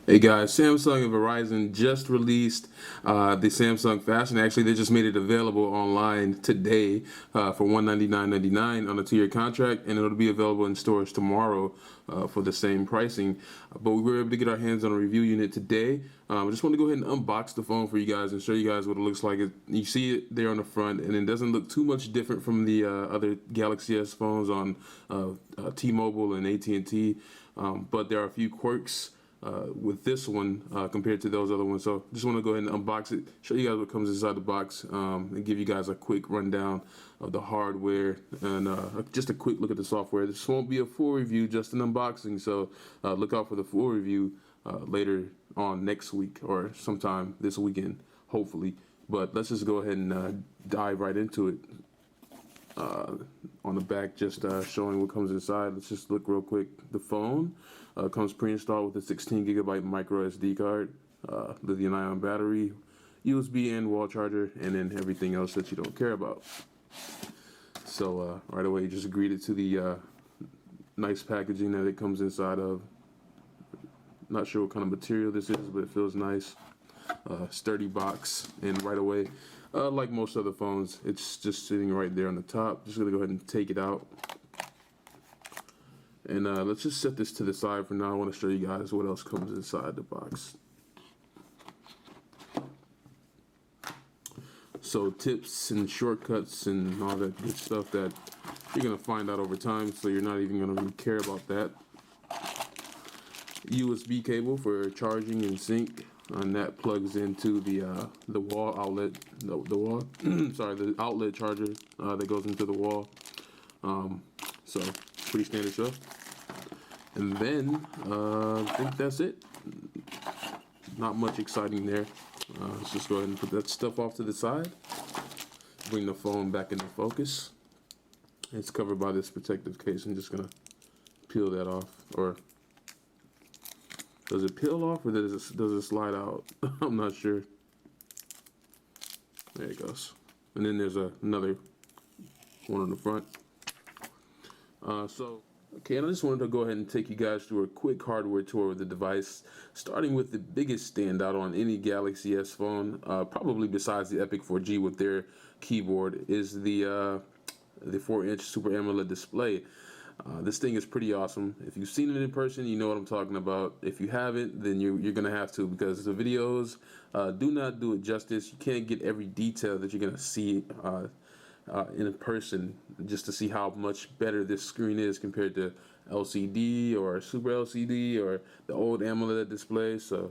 Hey guys, Samsung and Verizon just released the Samsung Fascinate. Actually, they just made it available online today for $199.99 on a 2-year contract, and it'll be available in stores tomorrow for the same pricing. But we were able to get our hands on a review unit today. I just want to go ahead and unbox the phone for you guys and show you guys what it looks like. You see it there on the front, and it doesn't look too much different from the other Galaxy S phones on T-Mobile and AT&T, but there are a few quirks with this one compared to those other ones. So just want to go ahead and unbox it, show you guys what comes inside the box, and give you guys a quick rundown of the hardware and just a quick look at the software. This won't be a full review, just an unboxing. So look out for the full review later on next week or sometime this weekend, hopefully. But let's just go ahead and dive right into it. On the back, just showing what comes inside. Let's just look real quick. The phone comes pre-installed with a 16 gigabyte micro SD card, lithium-ion battery, USB and wall charger, and then everything else that you don't care about. So right away, you just greeted to the nice packaging that it comes inside of. Not sure what kind of material this is, but it feels nice. Sturdy box, and right away, like most other phones, it's just sitting right there on the top. Just gonna go ahead and take it out, and let's just set this to the side for now. I want to show you guys what else comes inside the box. So tips and shortcuts and all that good stuff that you're gonna find out over time, so you're not even gonna really care about that. USB cable for charging and sync, and that plugs into the wall outlet, the wall, sorry, the outlet charger that goes into the wall. So pretty standard stuff. And then I think that's it. Not much exciting there. Let's just go ahead and put that stuff off to the side. Bring the phone back into focus. It's covered by this protective case. I'm just gonna peel that off, or does it peel off, or does it slide out? I'm not sure. There it goes. And then there's another one on the front. Okay, and I just wanted to go ahead and take you guys through a quick hardware tour of the device, starting with the biggest standout on any Galaxy S phone, probably besides the Epic 4G with their keyboard, is the 4-inch Super AMOLED display. This thing is pretty awesome. If you've seen it in person, you know what I'm talking about. If you haven't, then you're going to have to, because the videos do not do it justice. You can't get every detail that you're going to see in person, just to see how much better this screen is compared to LCD or Super LCD or the old AMOLED display. So,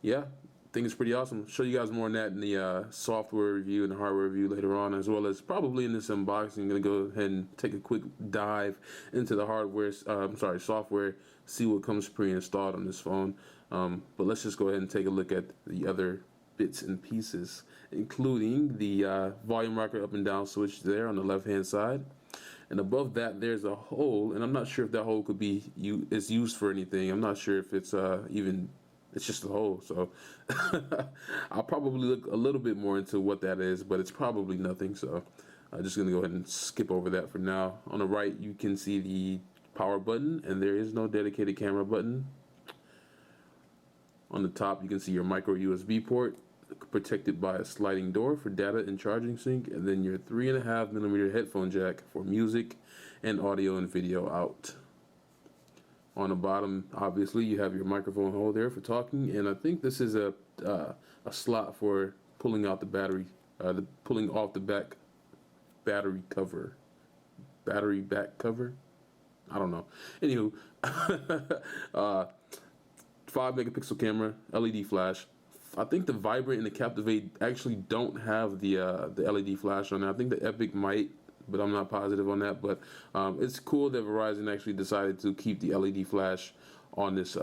yeah. I think it's pretty awesome. I'll show you guys more on that in the software review and the hardware review later on, as well as probably in this unboxing. I'm going to go ahead and take a quick dive into the software, see what comes pre-installed on this phone. But let's just go ahead and take a look at the other bits and pieces, including the volume rocker up and down switch there on the left-hand side. And above that, there's a hole, and I'm not sure if that hole could be used for anything. I'm not sure if it's it's just a hole. So I'll probably look a little bit more into what that is, but it's probably nothing. So I'm just gonna go ahead and skip over that for now. On the right, you can see the power button, and there is no dedicated camera button. On the top, you can see your micro USB port, protected by a sliding door for data and charging sync, and then your 3.5mm headphone jack for music and audio and video out. On the bottom, obviously, you have your microphone hole there for talking, and I think this is a slot for pulling out the battery, pulling off the back battery back cover. I don't know. Anywho, 5-megapixel camera, LED flash. I think the Vibrant and the Captivate actually don't have the LED flash on it. I think the Epic might, but I'm not positive on that. But it's cool that Verizon actually decided to keep the LED flash on this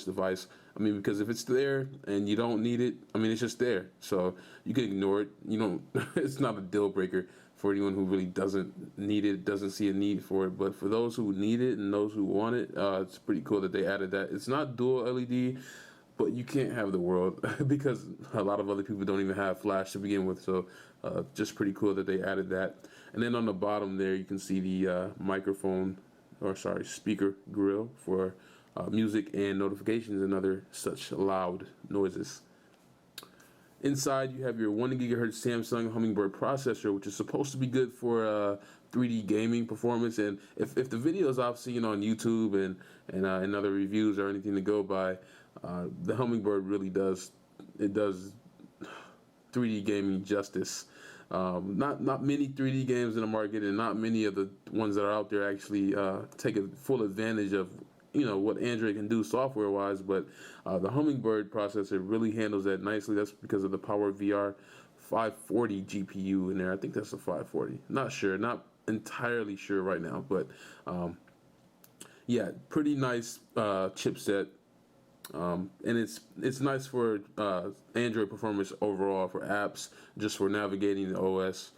device. I mean, because if it's there and you don't need it, I mean, it's just there, so you can ignore it. You don't. It's not a deal breaker for anyone who really doesn't need it, doesn't see a need for it. But for those who need it and those who want it, it's pretty cool that they added that. It's not dual LED. But you can't have the world because a lot of other people don't even have flash to begin with. So just pretty cool that they added that. And then on the bottom there, you can see the speaker grill for music and notifications and other such loud noises. Inside, you have your 1 gigahertz Samsung Hummingbird processor, which is supposed to be good for 3D gaming performance. And if the videos I've seen on YouTube and other reviews are anything to go by, the Hummingbird really does 3D gaming justice. Not many 3D games in the market, and not many of the ones that are out there actually take a full advantage of what Android can do software wise, but the Hummingbird processor really handles that nicely. That's because of the Power VR 540 GPU in there. I think that's a 540. Not sure, not entirely sure right now, but yeah, pretty nice chipset. And it's nice for Android performance overall, for apps, just for navigating the OS.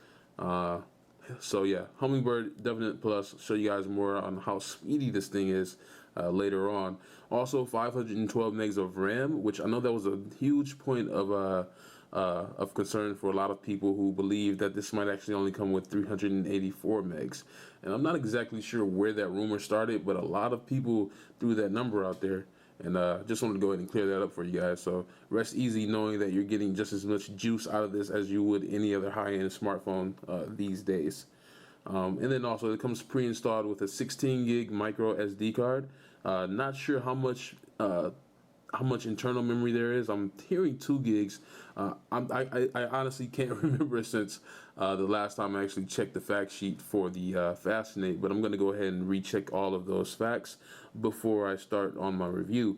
So yeah, Hummingbird, definite plus. Show you guys more on how speedy this thing is later on. Also, 512 megs of RAM, which I know that was a huge point of concern for a lot of people who believe that this might actually only come with 384 megs. And I'm not exactly sure where that rumor started, but a lot of people threw that number out there. And just wanted to go ahead and clear that up for you guys. So rest easy knowing that you're getting just as much juice out of this as you would any other high-end smartphone these days. And then also it comes pre-installed with a 16 gig micro SD card. Not sure how much internal memory there is. I'm hearing 2 gigs. I honestly can't remember since the last time I actually checked the fact sheet for the Fascinate, but I'm going to go ahead and recheck all of those facts before I start on my review.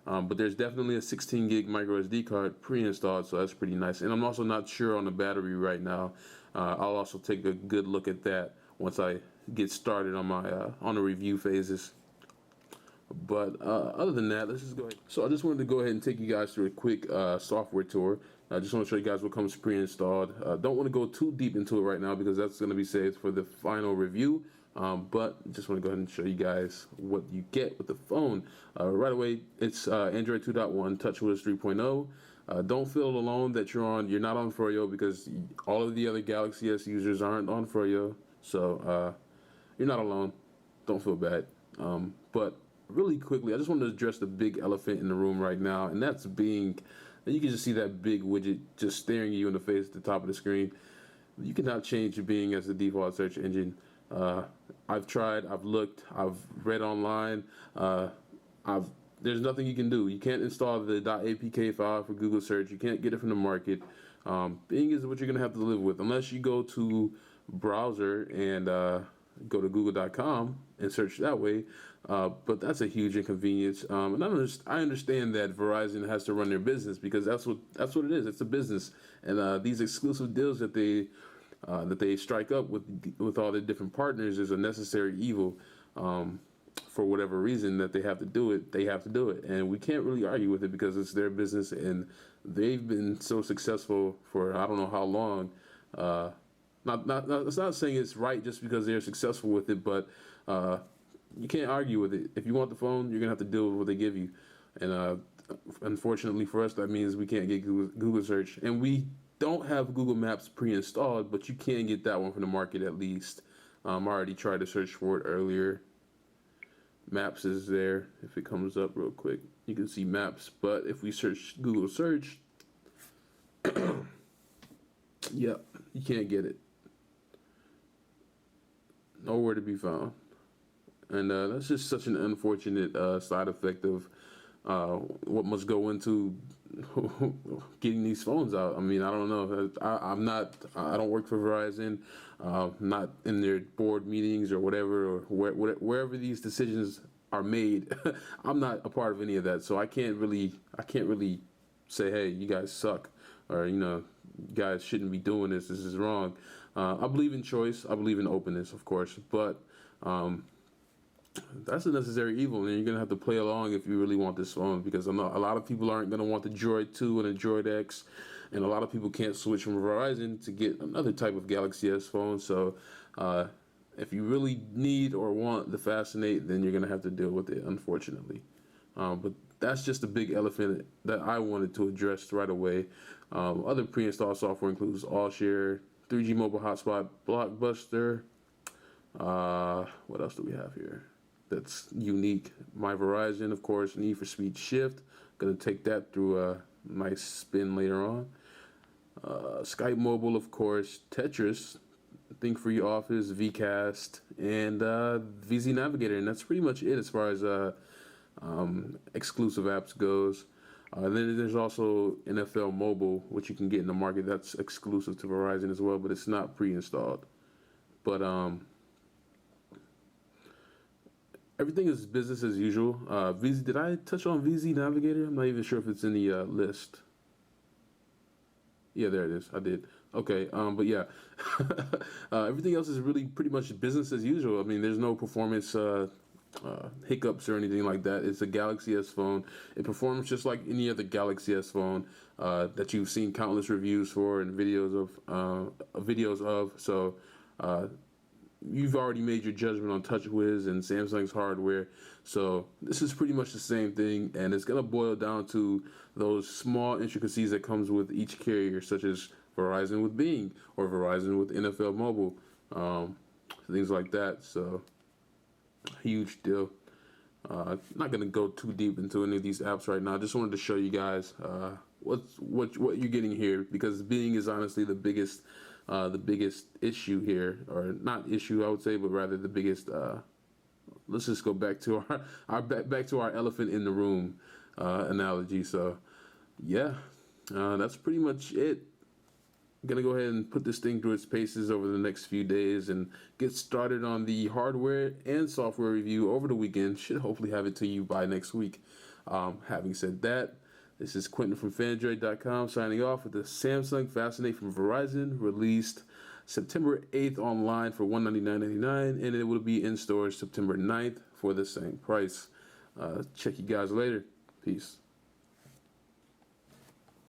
But there's definitely a 16 gig micro SD card pre-installed, so that's pretty nice. And I'm also not sure on the battery right now. I'll also take a good look at that once I get started on my on the review phases. But other than that, let's just go ahead. So I just wanted to go ahead and take you guys through a quick software tour. I just want to show you guys what comes pre-installed. Don't want to go too deep into it right now because that's going to be saved for the final review. But just want to go ahead and show you guys what you get with the phone. Right away, it's Android 2.1, TouchWiz 3.0. Don't feel alone that you're not on Froyo, because all of the other Galaxy S users aren't on Froyo. So you're not alone. Don't feel bad. But really quickly, I just wanted to address the big elephant in the room right now, and that's Bing. And you can just see that big widget just staring you in the face at the top of the screen. You cannot change Bing as the default search engine. I've tried, I've looked, I've read online. There's nothing you can do. You can't install the .apk file for Google search. You can't get it from the market. Bing is what you're gonna have to live with, unless you go to browser and go to google.com and search that way, but that's a huge inconvenience. And I understand that Verizon has to run their business, because that's what it is. It's a business, and these exclusive deals that they strike up with all the different partners is a necessary evil. For whatever reason that they have to do it, and we can't really argue with it because it's their business, and they've been so successful for I don't know how long. It's not saying it's right just because they're successful with it, but you can't argue with it. If you want the phone, you're gonna have to deal with what they give you, and unfortunately for us, that means we can't get Google search, and we don't have Google Maps pre-installed, but you can get that one from the market at least. I already tried to search for it earlier. Maps is there. If it comes up real quick, you can see Maps, but if we search Google search, yep, you can't get it. Nowhere to be found. And that's just such an unfortunate side effect of what must go into getting these phones out. I mean, I don't know. I don't work for Verizon. Not in their board meetings or whatever, or wherever these decisions are made. I'm not a part of any of that, so I can't really say, hey, you guys suck, or you guys shouldn't be doing this. This is wrong. I believe in choice. I believe in openness, of course, but that's a necessary evil, and you're gonna have to play along if you really want this phone, because I know a lot of people aren't gonna want the Droid 2 and the Droid X, and a lot of people can't switch from Verizon to get another type of Galaxy S phone. So if you really need or want the Fascinate, then you're gonna have to deal with it, unfortunately. But that's just a big elephant that I wanted to address right away. Other pre-installed software includes AllShare, 3G mobile hotspot, Blockbuster. What else do we have here? that's unique. My Verizon, of course, Need for Speed Shift. Gonna take that through a nice spin later on. Skype Mobile, of course, Tetris, Think Free Office, Vcast, and VZ Navigator, and that's pretty much it as far as exclusive apps goes. Then there's also NFL Mobile, which you can get in the market. That's exclusive to Verizon as well, but it's not pre-installed. But everything is business as usual. VZ, did I touch on VZ Navigator? I'm not even sure if it's in the list. Yeah, there it is. I did. Okay, but yeah, everything else is really pretty much business as usual. I mean, there's no performance hiccups or anything like that. It's a Galaxy S phone. It performs just like any other Galaxy S phone that you've seen countless reviews for and videos of. So you've already made your judgment on TouchWiz and Samsung's hardware. So this is pretty much the same thing, and it's gonna boil down to those small intricacies that comes with each carrier, such as Verizon with Bing or Verizon with NFL Mobile, things like that. So huge deal. Not gonna go too deep into any of these apps right now. Just wanted to show you guys what you're getting here, because Bing is honestly the biggest issue here, or not issue I would say, but rather the biggest. Let's just go back to back to our elephant in the room analogy. So yeah, that's pretty much it. I'm gonna go ahead and put this thing through its paces over the next few days and get started on the hardware and software review over the weekend. Should hopefully have it to you by next week. Having said that, this is Quentin from Fandroid.com signing off with the Samsung Fascinate from Verizon, released September 8th online for $199.99, and it will be in stores September 9th for the same price. Check you guys later. Peace.